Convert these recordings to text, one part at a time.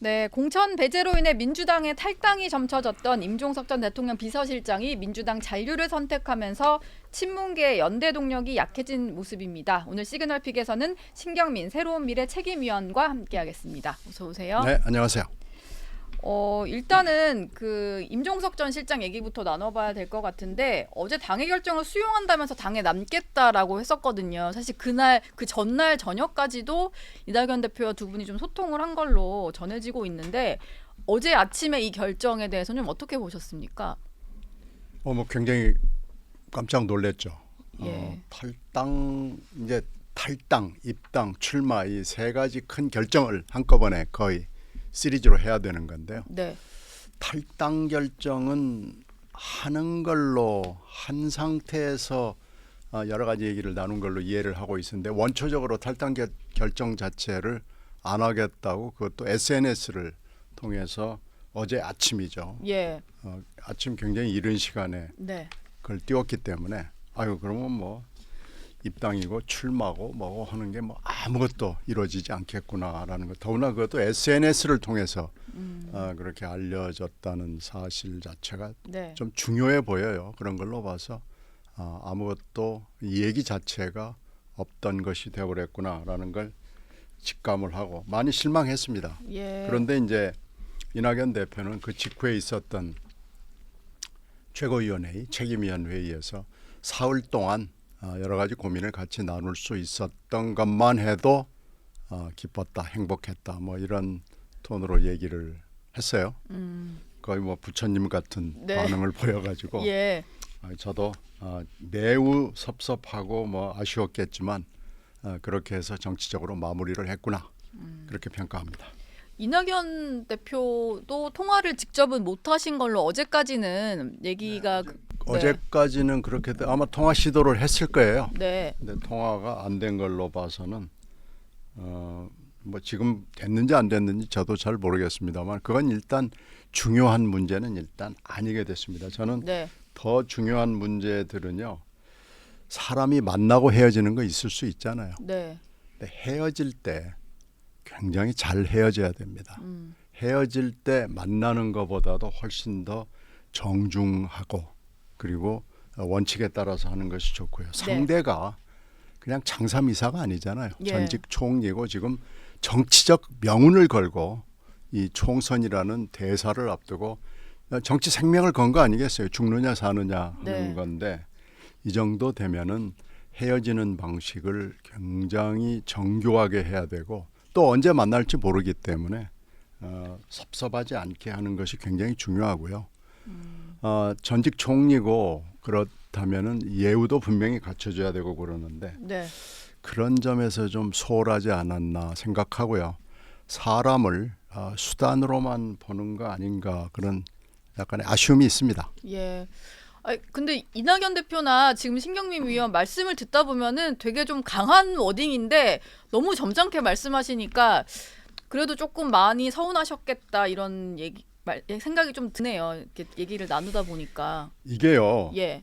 네, 공천 배제로 인해 민주당의 탈당이 점쳐졌던 임종석 전 대통령 비서실장이 민주당 잔류를 선택하면서 친문계 연대 동력이 약해진 모습입니다. 오늘 시그널픽에서는 신경민 새로운 미래 책임위원과 함께하겠습니다. 어서 오세요. 네, 안녕하세요. 일단은 그 임종석 전 실장 얘기부터 나눠봐야 될 것 같은데 어제 당의 결정을 수용한다면서 당에 남겠다라고 했었거든요. 사실 그날 그 전날 저녁까지도 이낙연 대표와 두 분이 좀 소통을 한 걸로 전해지고 있는데 어제 아침에 이 결정에 대해서는 좀 어떻게 보셨습니까? 뭐 굉장히 깜짝 놀랐죠. 예. 탈당, 입당, 출마 이 세 가지 큰 결정을 한꺼번에 거의 시리즈로 해야 되는 건데요. 네. 탈당 결정은 하는 걸로 한 상태에서 여러 가지 얘기를 나눈 걸로 이해를 하고 있었는데 원초적으로 탈당 결정 자체를 안 하겠다고 그것도 SNS를 통해서 어제 아침이죠. 예. 아침 굉장히 이른 시간에 네. 그걸 띄웠기 때문에 아유 그러면 뭐 입당이고 출마고 뭐고 하는 게 뭐 아무것도 이루어지지 않겠구나라는 것. 더구나 그것도 SNS를 통해서 그렇게 알려졌다는 사실 자체가 네. 좀 중요해 보여요. 그런 걸로 봐서 아무것도 이 얘기 자체가 없던 것이 되어버렸구나라는 걸 직감을 하고 많이 실망했습니다. 예. 그런데 이제 이낙연 대표는 그 직후에 있었던 최고위원회의 책임위원 회의에서 사흘 동안 여러 가지 고민을 같이 나눌 수 있었던 것만 해도 기뻤다, 행복했다, 뭐 이런 톤으로 얘기를 했어요. 거의 뭐 부처님 같은 네. 반응을 보여가지고 예. 저도 매우 섭섭하고 뭐 아쉬웠겠지만 그렇게 해서 정치적으로 마무리를 했구나 그렇게 평가합니다. 이낙연 대표도 통화를 직접은 못 하신 걸로 어제까지는 얘기가 어제까지는 그렇게 아마 통화 시도를 했을 거예요. 네. 근데 통화가 안 된 걸로 봐서는 뭐 지금 됐는지 안 됐는지 저도 잘 모르겠습니다만 그건 일단 중요한 문제는 일단 아니게 됐습니다. 저는 네. 더 중요한 문제들은요. 사람이 만나고 헤어지는 거 있을 수 있잖아요. 네. 근데 헤어질 때 굉장히 잘 헤어져야 됩니다. 헤어질 때 만나는 것보다도 훨씬 더 정중하고 그리고 원칙에 따라서 하는 것이 좋고요. 상대가 그냥 장사미사가 아니잖아요. 예. 전직 총리고 지금 정치적 명운을 걸고 이 총선이라는 대사를 앞두고 정치 생명을 건 거 아니겠어요. 죽느냐 사느냐 하는 네. 건데 이 정도 되면은 헤어지는 방식을 굉장히 정교하게 해야 되고 또 언제 만날지 모르기 때문에 섭섭하지 않게 하는 것이 굉장히 중요하고요. 전직 총리고 그렇다면은 예우도 분명히 갖춰줘야 되고 그러는데 네. 그런 점에서 좀 소홀하지 않았나 생각하고요. 사람을 수단으로만 보는 거 아닌가 그런 약간의 아쉬움이 있습니다. 예. 근데 이낙연 대표나 지금 신경민 위원 말씀을 듣다 보면은 되게 좀 강한 워딩인데 너무 점잖게 말씀하시니까 그래도 조금 많이 서운하셨겠다 이런 생각이 좀 드네요. 이렇게 얘기를 나누다 보니까. 이게요. 예.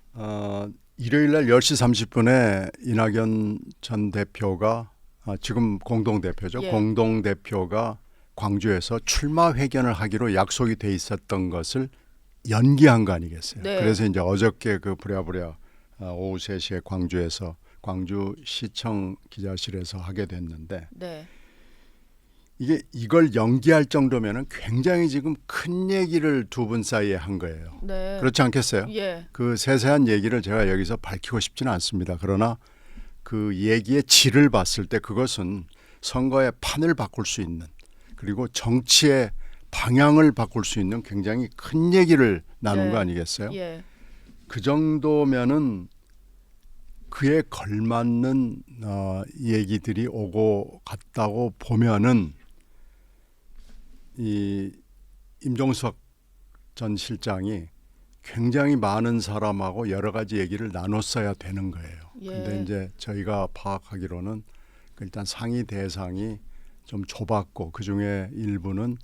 일요일 날 10시 30분에 이낙연 전 대표가 지금 공동대표죠. 예. 공동대표가 광주에서 출마 회견을 하기로 약속이 돼 있었던 것을 연기한 거 아니겠어요. 네. 그래서 이제 어저께 그 부랴부랴 오후 3시에 광주에서 광주시청 기자실에서 하게 됐는데 네. 이걸 연기할 정도면은 굉장히 지금 큰 얘기를 두 분 사이에 한 거예요. 네. 그렇지 않겠어요? 예. 그 세세한 얘기를 제가 여기서 밝히고 싶지는 않습니다. 그러나 그 얘기의 질을 봤을 때 그것은 선거의 판을 바꿀 수 있는 그리고 정치의 방향을 바꿀 수 있는 굉장히 큰 얘기를 나눈 네. 거 아니겠어요? 예. 그 정도면은 그에 걸맞는 얘기들이 오고 갔다고 보면은 이 임종석 전 실장이 굉장히 많은 사람하고 여러 가지 얘기를 나눴어야 되는 거예요. 근데 예. 이제 저희가 파악하기로는 일단 상의 대상이 좀 좁았고 그 중에 일부는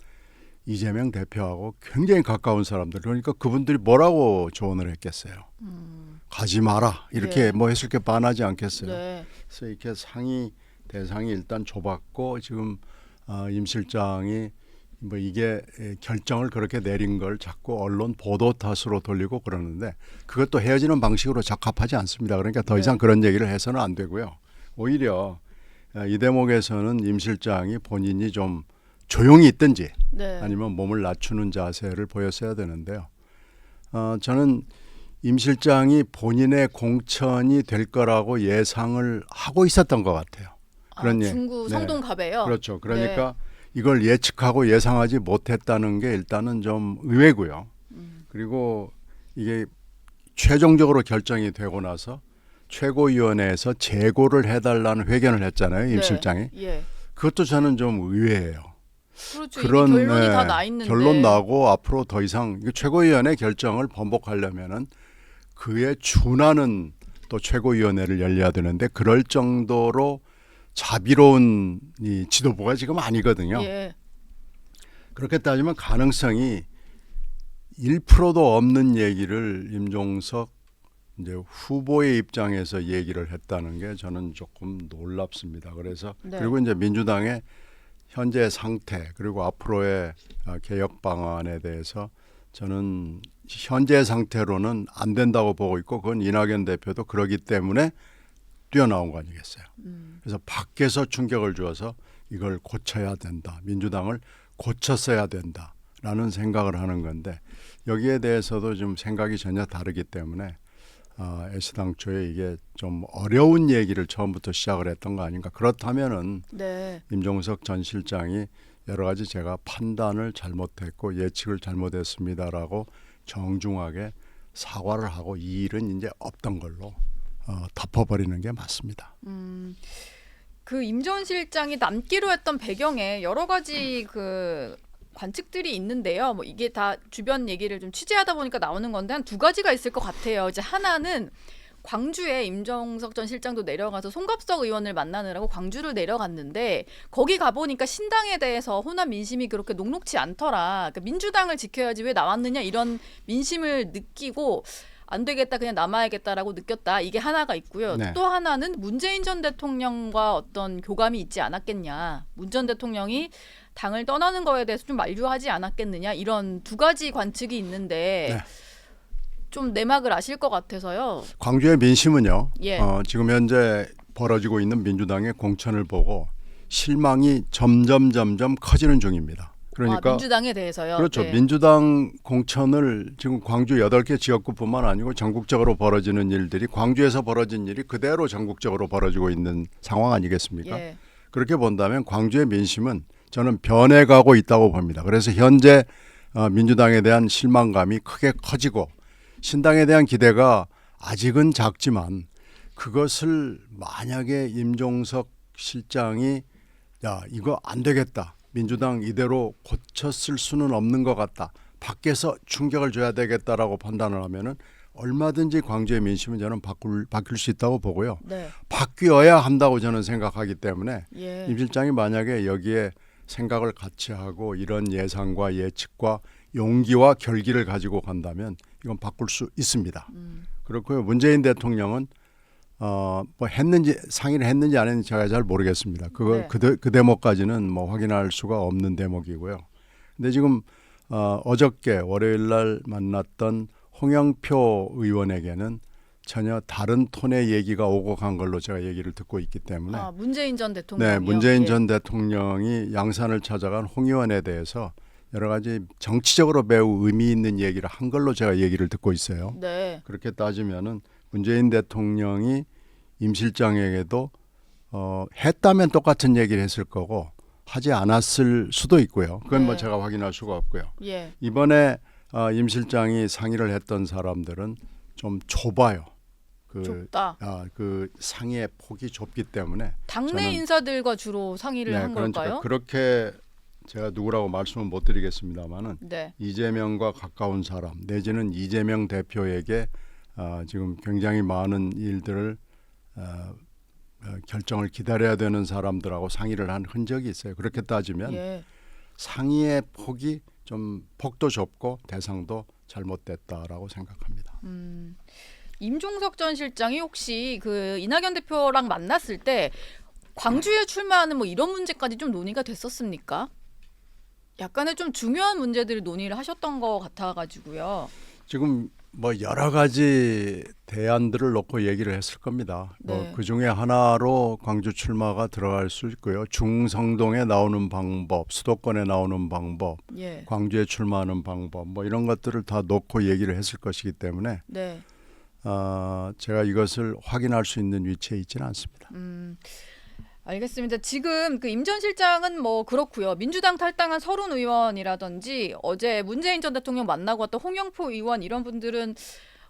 이재명 대표하고 굉장히 가까운 사람들 그러니까 그분들이 뭐라고 조언을 했겠어요. 가지 마라 이렇게 예. 뭐 했을 게 반하지 않겠어요. 네. 그래서 이렇게 상의 대상이 일단 좁았고 지금 임 실장이 뭐 이게 결정을 그렇게 내린 걸 자꾸 언론 보도 탓으로 돌리고 그러는데 그것도 헤어지는 방식으로 적합하지 않습니다. 그러니까 더 이상 네. 그런 얘기를 해서는 안 되고요. 오히려 이 대목에서는 임 실장이 본인이 좀 조용히 있든지 네. 아니면 몸을 낮추는 자세를 보였어야 되는데요. 저는 임 실장이 본인의 공천이 될 거라고 예상을 하고 있었던 것 같아요. 그런 중구 네. 성동갑에요. 그렇죠. 그러니까 이걸 예측하고 예상하지 못했다는 게 일단은 좀 의외고요. 그리고 이게 최종적으로 결정이 되고 나서 최고위원회에서 재고를 해달라는 회견을 했잖아요. 임 네. 실장이. 예. 그것도 저는 좀 의외예요. 그렇죠. 그런 이미 결론이 다 나 있는데. 결론 나고 앞으로 더 이상 최고위원회 결정을 번복하려면은 그에 준하는 또 최고위원회를 열려야 되는데 그럴 정도로 자비로운 이 지도부가 지금 아니거든요. 예. 그렇게 따지면 가능성이 1%도 없는 얘기를 임종석 이제 후보의 입장에서 얘기를 했다는 게 저는 조금 놀랍습니다. 그래서 네. 그리고 이제 민주당의 현재 상태 그리고 앞으로의 개혁 방안에 대해서 저는 현재 상태로는 안 된다고 보고 있고 그건 이낙연 대표도 그러기 때문에 뛰어나온 거 아니겠어요. 그래서 밖에서 충격을 주어서 이걸 고쳐야 된다. 민주당을 고쳤어야 된다라는 생각을 하는 건데 여기에 대해서도 좀 생각이 전혀 다르기 때문에 애시당초에 이게 좀 어려운 얘기를 처음부터 시작을 했던 거 아닌가. 그렇다면은 네. 임종석 전 실장이 여러 가지 제가 판단을 잘못했고 예측을 잘못했습니다라고 정중하게 사과를 하고 이 일은 이제 없던 걸로 덮어버리는 게 맞습니다. 그 임 전 실장이 남기로 했던 배경에 여러 가지 그 관측들이 있는데요. 뭐 이게 다 주변 얘기를 좀 취재하다 보니까 나오는 건데 한 두 가지가 있을 것 같아요. 이제 하나는 광주에 임종석 전 실장도 내려가서 송갑석 의원을 만나느라고 광주를 내려갔는데 거기 가보니까 신당에 대해서 호남 민심이 그렇게 녹록지 않더라. 그러니까 민주당을 지켜야지 왜 나왔느냐 이런 민심을 느끼고 안 되겠다 그냥 남아야겠다라고 느꼈다. 이게 하나가 있고요. 네. 또 하나는 문재인 전 대통령과 어떤 교감이 있지 않았겠냐. 문 전 대통령이 당을 떠나는 거에 대해서 좀 만류하지 않았겠느냐. 이런 두 가지 관측이 있는데 네. 좀 내막을 아실 것 같아서요. 광주의 민심은요. 예. 지금 현재 벌어지고 있는 민주당의 공천을 보고 실망이 점점 커지는 중입니다. 그러니까 민주당에 대해서요. 그렇죠. 네. 민주당 공천을 지금 광주 8개 지역구뿐만 아니고 전국적으로 벌어지는 일들이 광주에서 벌어진 일이 그대로 전국적으로 벌어지고 있는 상황 아니겠습니까? 예. 그렇게 본다면 광주의 민심은 저는 변해가고 있다고 봅니다. 그래서 현재 민주당에 대한 실망감이 크게 커지고 신당에 대한 기대가 아직은 작지만 그것을 만약에 임종석 실장이 야 이거 안 되겠다. 민주당 이대로 고쳤을 수는 없는 것 같다. 밖에서 충격을 줘야 되겠다라고 판단을 하면은 얼마든지 광주의 민심은 저는 바뀔 수 있다고 보고요. 네. 바뀌어야 한다고 저는 생각하기 때문에 예. 임 실장이 만약에 여기에 생각을 같이 하고 이런 예상과 예측과 용기와 결기를 가지고 간다면 이건 바꿀 수 있습니다. 그렇고요. 문재인 대통령은 뭐 했는지 상의를 했는지 안 했는지 제가 잘 모르겠습니다. 그거 네. 그 대목까지는 뭐 확인할 수가 없는 대목이고요. 근데 지금 어저께 월요일 날 만났던 홍영표 의원에게는 전혀 다른 톤의 얘기가 오고 간 걸로 제가 얘기를 듣고 있기 때문에 문재인 전 대통령이요. 네, 문재인 예. 전 대통령이 양산을 찾아간 홍 의원에 대해서 여러 가지 정치적으로 매우 의미 있는 얘기를 한 걸로 제가 얘기를 듣고 있어요. 네. 그렇게 따지면은 문재인 대통령이 임 실장에게도 했다면 똑같은 얘기를 했을 거고 하지 않았을 수도 있고요. 그건 뭐 네. 제가 확인할 수가 없고요. 예. 이번에 임 실장이 상의를 했던 사람들은 좀 좁아요. 좁다. 그 상의의 폭이 좁기 때문에 당내 저는- 인사들과 주로 상의를 한 그러니까 걸까요? 그렇게 제가 누구라고 말씀은 못 드리겠습니다만은 네. 이재명과 가까운 사람 내지는 이재명 대표에게 지금 굉장히 많은 일들을 결정을 기다려야 되는 사람들하고 상의를 한 흔적이 있어요. 그렇게 따지면 예. 상의의 폭이 좀 폭도 좁고 대상도 잘못됐다라고 생각합니다. 임종석 전 실장이 혹시 그 이낙연 대표랑 만났을 때 광주에 출마하는 뭐 이런 문제까지 좀 논의가 됐었습니까? 약간의 좀 중요한 문제들을 논의를 하셨던 것 같아가지고요. 지금 뭐 여러 가지 대안들을 놓고 얘기를 했을 겁니다. 네. 뭐 그 중에 하나로 광주 출마가 들어갈 수 있고요. 중성동에 나오는 방법, 수도권에 나오는 방법, 예. 광주에 출마하는 방법, 뭐 이런 것들을 다 놓고 얘기를 했을 것이기 때문에 네. 제가 이것을 확인할 수 있는 위치에 있지는 않습니다. 알겠습니다. 지금 그 임 전 실장은 뭐 그렇고요. 민주당 탈당한 서른 의원이라든지 어제 문재인 전 대통령 만나고 왔던 홍영표 의원 이런 분들은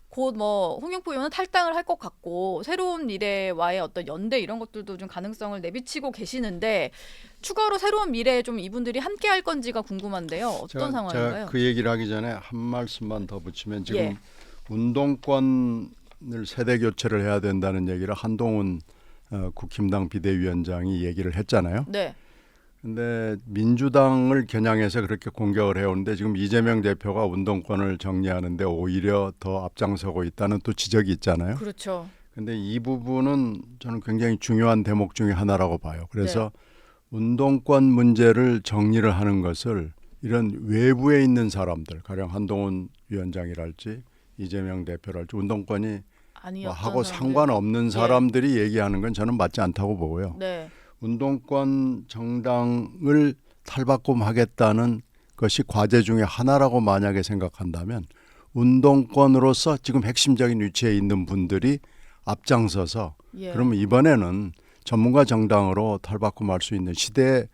곧 뭐 홍영표 의원은 탈당을 할 것 같고 새로운 미래와의 어떤 연대 이런 것들도 좀 가능성을 내비치고 계시는데 추가로 새로운 미래에 좀 이분들이 함께 할 건지가 궁금한데요. 어떤 상황인가요? 제가 그 얘기를 하기 전에 한 말씀만 더 붙이면 지금 예. 운동권을 세대 교체를 해야 된다는 얘기를 한동훈 국힘당 비대위원장이 얘기를 했잖아요. 네. 근데 민주당을 겨냥해서 그렇게 공격을 해오는데 지금 이재명 대표가 운동권을 정리하는데 오히려 더 앞장서고 있다는 또 지적이 있잖아요. 그렇죠. 근데 이 부분은 저는 굉장히 중요한 대목 중에 하나라고 봐요. 그래서 운동권 문제를 정리를 하는 것을 이런 외부에 있는 사람들, 가령 한동훈 위원장이랄지 이재명 대표랄지 운동권이 뭐 아니었던 하고 사람들. 상관없는 사람들이 얘기하는 건 저는 맞지 않다고 보고요. 네. 운동권 정당을 탈바꿈하겠다는 것이 과제 중에 하나라고 만약에 생각한다면 운동권으로서 지금 핵심적인 위치에 있는 분들이 앞장서서 예. 그러면 이번에는 전문가 정당으로 탈바꿈할 수 있는 시대의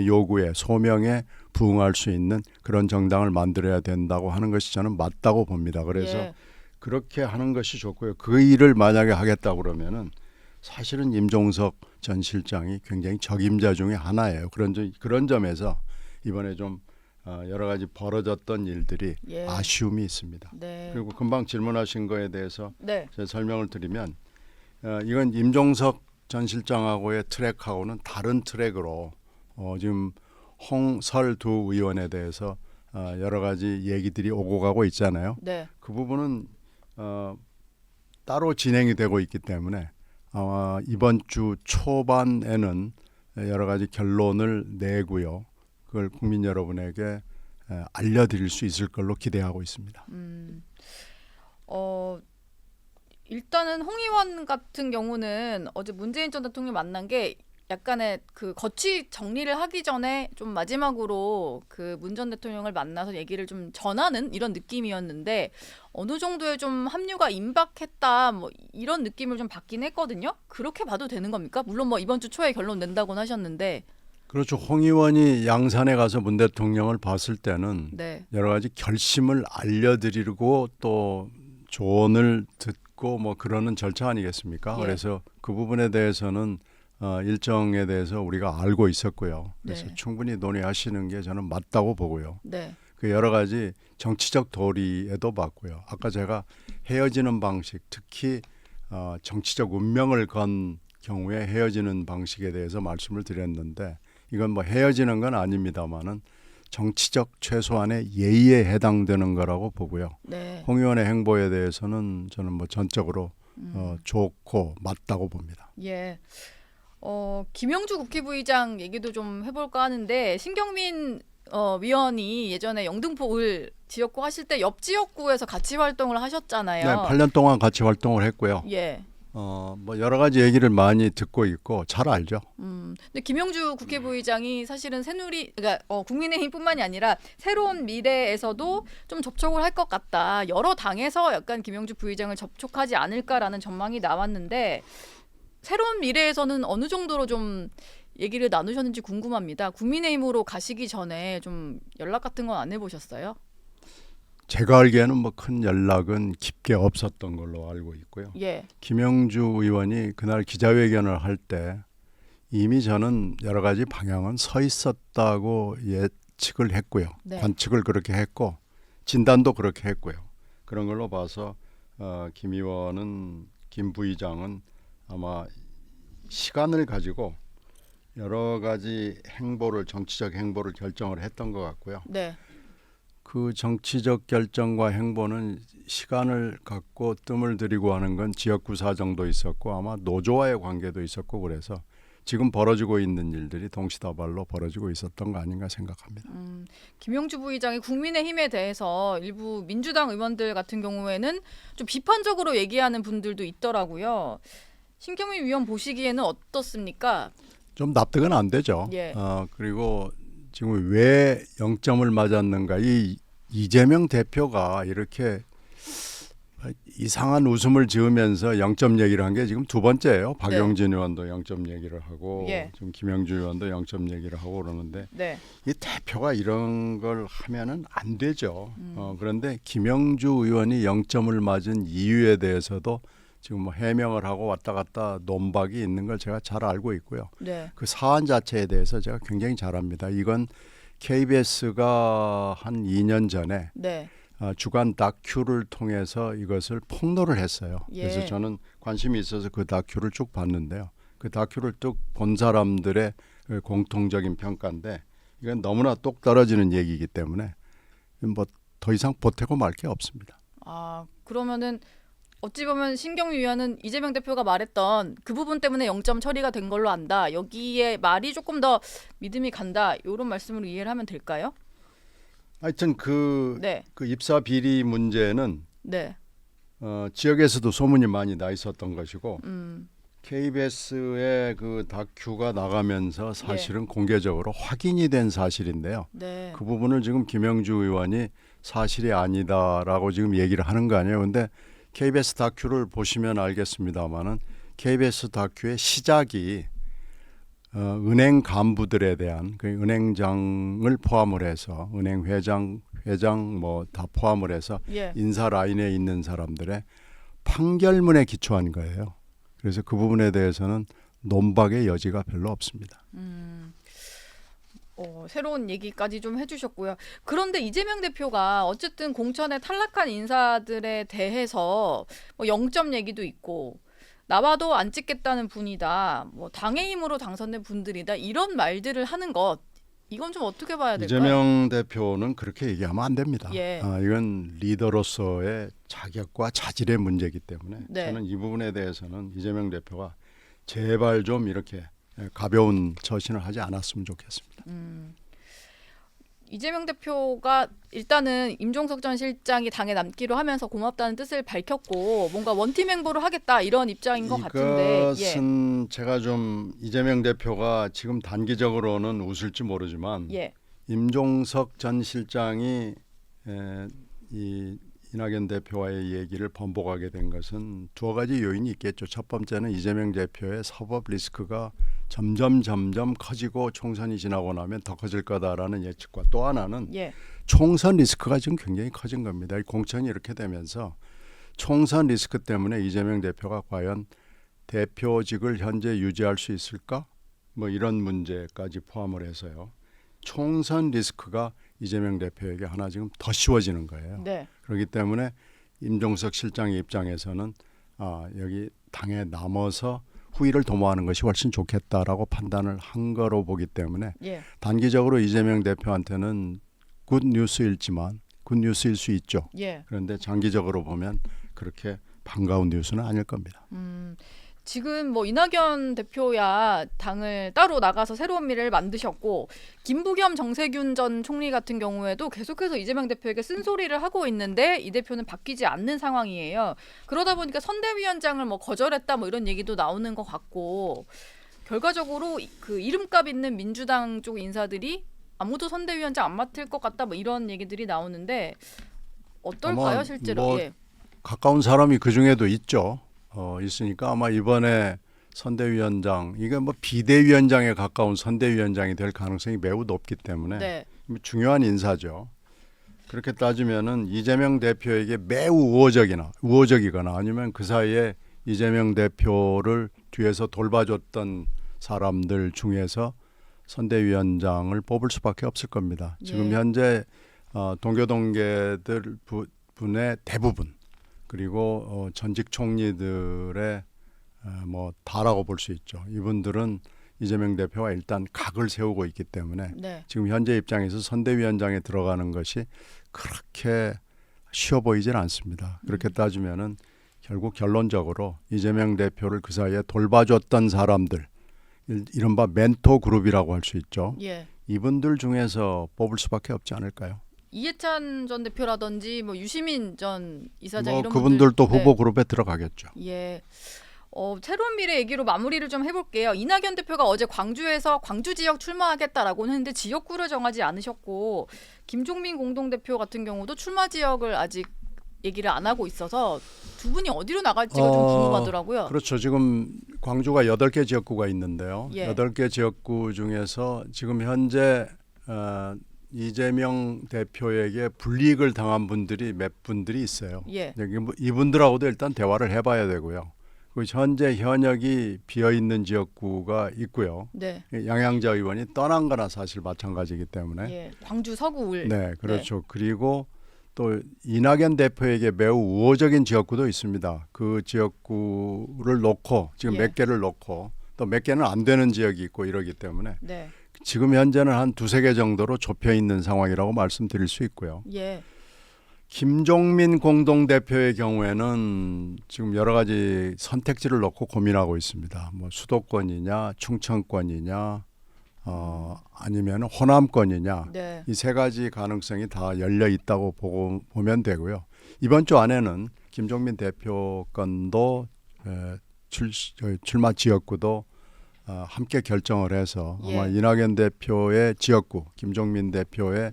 요구에 소명에 부응할 수 있는 그런 정당을 만들어야 된다고 하는 것이 저는 맞다고 봅니다. 그래서 예. 그렇게 하는 것이 좋고요. 그 일을 만약에 하겠다고 그러면은 사실은 임종석 전 실장이 굉장히 적임자 중에 하나예요. 그런 점에서 이번에 좀 여러 가지 벌어졌던 일들이 예. 아쉬움이 있습니다. 네. 그리고 금방 질문하신 거에 대해서 네. 제가 설명을 드리면 이건 임종석 전 실장하고의 트랙하고는 다른 트랙으로 지금 홍설 두 의원에 대해서 여러 가지 얘기들이 오고 가고 있잖아요. 네. 그 부분은 따로 진행이 되고 있기 때문에 아마 이번 주 초반에는 여러 가지 결론을 내고요. 그걸 국민 여러분에게 알려드릴 수 있을 걸로 기대하고 있습니다. 일단은 홍 의원 같은 경우는 어제 문재인 전 대통령 만난 게 약간의 그 거취 정리를 하기 전에 좀 마지막으로 그 문 전 대통령을 만나서 얘기를 좀 전하는 이런 느낌이었는데 어느 정도의 좀 합류가 임박했다 뭐 이런 느낌을 좀 받긴 했거든요. 그렇게 봐도 되는 겁니까? 물론 뭐 이번 주 초에 결론 낸다고는 하셨는데. 그렇죠. 홍 의원이 양산에 가서 문 대통령을 봤을 때는 네. 여러 가지 결심을 알려드리고 또 조언을 듣고 뭐 그러는 절차 아니겠습니까? 예. 그래서 그 부분에 대해서는 일정에 대해서 우리가 알고 있었고요. 그래서 네. 충분히 논의하시는 게 저는 맞다고 보고요. 네. 그 여러 가지 정치적 도리에도 맞고요. 아까 제가 헤어지는 방식, 특히 정치적 운명을 건 경우에 헤어지는 방식에 대해서 말씀을 드렸는데 이건 뭐 헤어지는 건 아닙니다만은 정치적 최소한의 예의에 해당되는 거라고 보고요. 네. 홍 의원의 행보에 대해서는 저는 뭐 전적으로 좋고 맞다고 봅니다. 예. 김영주 국회부의장 얘기도 좀 해볼까 하는데 신경민 위원이 예전에 영등포을 지역구 하실 때 옆 지역구에서 같이 활동을 하셨잖아요. 네, 8년 동안 같이 활동을 했고요. 예. 뭐 여러 가지 얘기를 많이 듣고 있고 잘 알죠. 근데 김영주 국회부의장이 사실은 그러니까 국민의힘뿐만이 아니라 새로운 미래에서도 좀 접촉을 할 것 같다. 여러 당에서 약간 김영주 부의장을 접촉하지 않을까라는 전망이 나왔는데 새로운 미래에서는 어느 정도로 좀 얘기를 나누셨는지 궁금합니다. 국민의힘으로 가시기 전에 좀 연락 같은 건 안 해보셨어요? 제가 알기에는 뭐 큰 연락은 깊게 없었던 걸로 알고 있고요. 예. 김영주 의원이 그날 기자회견을 할 때 이미 저는 여러 가지 방향은 서 있었다고 예측을 했고요. 네. 관측을 그렇게 했고 진단도 그렇게 했고요. 그런 걸로 봐서 김 부의장은 아마 시간을 가지고 여러 가지 정치적 행보를 결정을 했던 것 같고요. 네. 그 정치적 결정과 행보는 시간을 갖고 뜸을 들이고 하는 건 지역구 사정도 있었고 아마 노조와의 관계도 있었고 그래서 지금 벌어지고 있는 일들이 동시다발로 벌어지고 있었던 거 아닌가 생각합니다. 김용주 부의장이 국민의힘에 대해서 일부 민주당 의원들 같은 경우에는 좀 비판적으로 얘기하는 분들도 있더라고요. 신경민 위원 보시기에는 어떻습니까? 좀 납득은 안 되죠. 예. 그리고 지금 왜 0점을 맞았는가? 이 이재명 대표가 이렇게 이상한 웃음을 지으면서 0점 얘기를 한 게 지금 두 번째예요. 박용진 의원도 0점 얘기를 하고 예. 지금 김영주 의원도 0점 얘기를 하고 그러는데 네. 이 대표가 이런 걸 하면은 안 되죠. 그런데 김영주 의원이 0점을 맞은 이유에 대해서도 지금 뭐 해명을 하고 왔다 갔다 논박이 있는 걸 제가 잘 알고 있고요. 네. 그 사안 자체에 대해서 제가 굉장히 잘 압니다. 이건 KBS가 한 2년 전에 네. 주간 다큐를 통해서 이것을 폭로를 했어요. 예. 그래서 저는 관심이 있어서 그 다큐를 쭉 봤는데요. 그 다큐를 쭉 본 사람들의 그 공통적인 평가인데 이건 너무나 똑 떨어지는 얘기이기 때문에 뭐 더 이상 보태고 말 게 없습니다. 그러면은 어찌 보면 신경민 위원은 이재명 대표가 말했던 그 부분 때문에 0점 처리가 된 걸로 안다. 여기에 말이 조금 더 믿음이 간다. 이런 말씀으로 이해를 하면 될까요? 하여튼 그 네. 입사 비리 문제는 네. 지역에서도 소문이 많이 나 있었던 것이고 음. KBS의 그 다큐가 나가면서 사실은 공개적으로 확인이 된 사실인데요. 네. 그 부분을 지금 김영주 의원이 사실이 아니다라고 지금 얘기를 하는 거 아니에요. 근데 KBS 다큐를 보시면 알겠습니다만은 KBS 다큐의 시작이 은행 간부들에 대한 그 은행장을 포함을 해서 은행 회장 뭐 다 포함을 해서 예. 인사 라인에 있는 사람들의 판결문에 기초한 거예요. 그래서 그 부분에 대해서는 논박의 여지가 별로 없습니다. 새로운 얘기까지 좀 해주셨고요. 그런데 이재명 대표가 어쨌든 공천에 탈락한 인사들에 대해서 뭐 0점 얘기도 있고 나와도 안 찍겠다는 분이다. 뭐 당의 힘으로 당선된 분들이다. 이런 말들을 하는 것 이건 좀 어떻게 봐야 될까요? 이재명 대표는 그렇게 얘기하면 안 됩니다. 예. 이건 리더로서의 자격과 자질의 문제이기 때문에 네. 저는 이 부분에 대해서는 이재명 대표가 제발 좀 이렇게 가벼운 처신을 하지 않았으면 좋겠습니다. 이재명 대표가 일단은 임종석 전 실장이 당에 남기로 하면서 고맙다는 뜻을 밝혔고 뭔가 원팀 행보를 하겠다 이런 입장인 것 같은데 이것은 제가 좀 이재명 대표가 지금 단기적으로는 웃을지 모르지만 예. 임종석 전 실장이 이 이낙연 대표와의 얘기를 번복하게 된 것은 두어 가지 요인이 있겠죠. 첫 번째는 이재명 대표의 사법 리스크가 점점 커지고 총선이 지나고 나면 더 커질 거다라는 예측과 또 하나는 예. 총선 리스크가 지금 굉장히 커진 겁니다. 이 공천이 이렇게 되면서 총선 리스크 때문에 이재명 대표가 과연 대표직을 현재 유지할 수 있을까? 뭐 이런 문제까지 포함을 해서요. 총선 리스크가 이재명 대표에게 하나 지금 더 씌워지는 거예요. 네. 그렇기 때문에 임종석 실장의 입장에서는 여기 당에 남아서 후위를 도모하는 것이 훨씬 좋겠다라고 판단을 한 거로 보기 때문에 예. 단기적으로 이재명 대표한테는 굿뉴스일지만 굿뉴스일 수 있죠. 예. 그런데 장기적으로 보면 그렇게 반가운 뉴스는 아닐 겁니다. 지금 뭐 이낙연 대표야 당을 따로 나가서 새로운 미래를 만드셨고 김부겸 정세균 전 총리 같은 경우에도 계속해서 이재명 대표에게 쓴소리를 하고 있는데 이 대표는 바뀌지 않는 상황이에요. 그러다 보니까 선대위원장을 뭐 거절했다 뭐 이런 얘기도 나오는 것 같고 결과적으로 그 이름값 있는 민주당 쪽 인사들이 아무도 선대위원장 안 맡을 것 같다 뭐 이런 얘기들이 나오는데 어떨까요 아마 실제로? 뭐 예. 가까운 사람이 그 중에도 있죠. 있으니까 아마 이번에 선대위원장 이게 뭐 비대위원장에 가까운 선대위원장이 될 가능성이 매우 높기 때문에 네. 중요한 인사죠. 그렇게 따지면은 이재명 대표에게 매우 우호적이거나 아니면 그 사이에 이재명 대표를 뒤에서 돌봐줬던 사람들 중에서 선대위원장을 뽑을 수밖에 없을 겁니다. 지금 예. 현재 동교동계들 분의 대부분 그리고 전직 총리들의 뭐 다라고 볼 수 있죠. 이분들은 이재명 대표가 일단 각을 세우고 있기 때문에 네. 지금 현재 입장에서 선대위원장에 들어가는 것이 그렇게 쉬워 보이진 않습니다. 그렇게 따지면은 결국 결론적으로 이재명 대표를 그 사이에 돌봐줬던 사람들 이른바 멘토 그룹이라고 할 수 있죠. 예. 이분들 중에서 뽑을 수밖에 없지 않을까요? 이해찬 전 대표라든지 뭐 유시민 전 이사장 뭐 이런 그분들도 분들, 후보 그룹에 들어가겠죠. 예. 새로운 미래 얘기로 마무리를 좀 해볼게요. 이낙연 대표가 어제 광주에서 광주 지역 출마하겠다라고는 했는데 지역구를 정하지 않으셨고 김종민 공동대표 같은 경우도 출마 지역을 아직 얘기를 안 하고 있어서 두 분이 어디로 나갈지가 좀 궁금하더라고요. 그렇죠. 지금 광주가 8개 지역구가 있는데요. 예. 8개 지역구 중에서 지금 현재 이재명 대표에게 불이익을 당한 분들이 몇 분들이 있어요. 예. 이분들하고도 일단 대화를 해봐야 되고요. 그 현재 현역이 비어 있는 지역구가 있고요. 네. 양양자 의원이 떠난 거나 사실 마찬가지이기 때문에. 예. 광주 서구울. 네, 그렇죠. 그리고 또 이낙연 대표에게 매우 우호적인 지역구도 있습니다. 그 지역구를 놓고 지금 예. 몇 개를 놓고 또 몇 개는 안 되는 지역이 있고 이러기 때문에 네. 지금 현재는 한 2-3개 정도로 좁혀 있는 상황이라고 말씀드릴 수 있고요. 예. 김종민 공동대표의 경우에는 지금 여러 가지 선택지를 놓고 고민하고 있습니다. 뭐 수도권이냐, 충청권이냐, 아니면 호남권이냐, 네. 이 세 가지 가능성이 다 열려 있다고 보면 되고요. 이번 주 안에는 김종민 대표 건도 출마 지역구도 함께 결정을 해서 아마 예. 이낙연 대표의 지역구, 김종민 대표의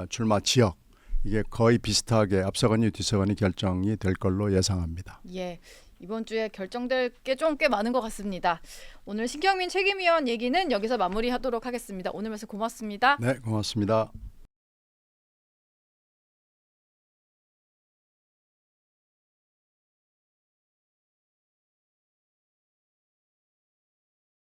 출마 지역 이게 거의 비슷하게 앞서거니 뒤서거니 결정이 될 걸로 예상합니다. 예. 이번 주에 결정될 게 좀 꽤 많은 것 같습니다. 오늘 신경민 책임위원 얘기는 여기서 마무리하도록 하겠습니다. 오늘 말씀 고맙습니다. 네, 고맙습니다.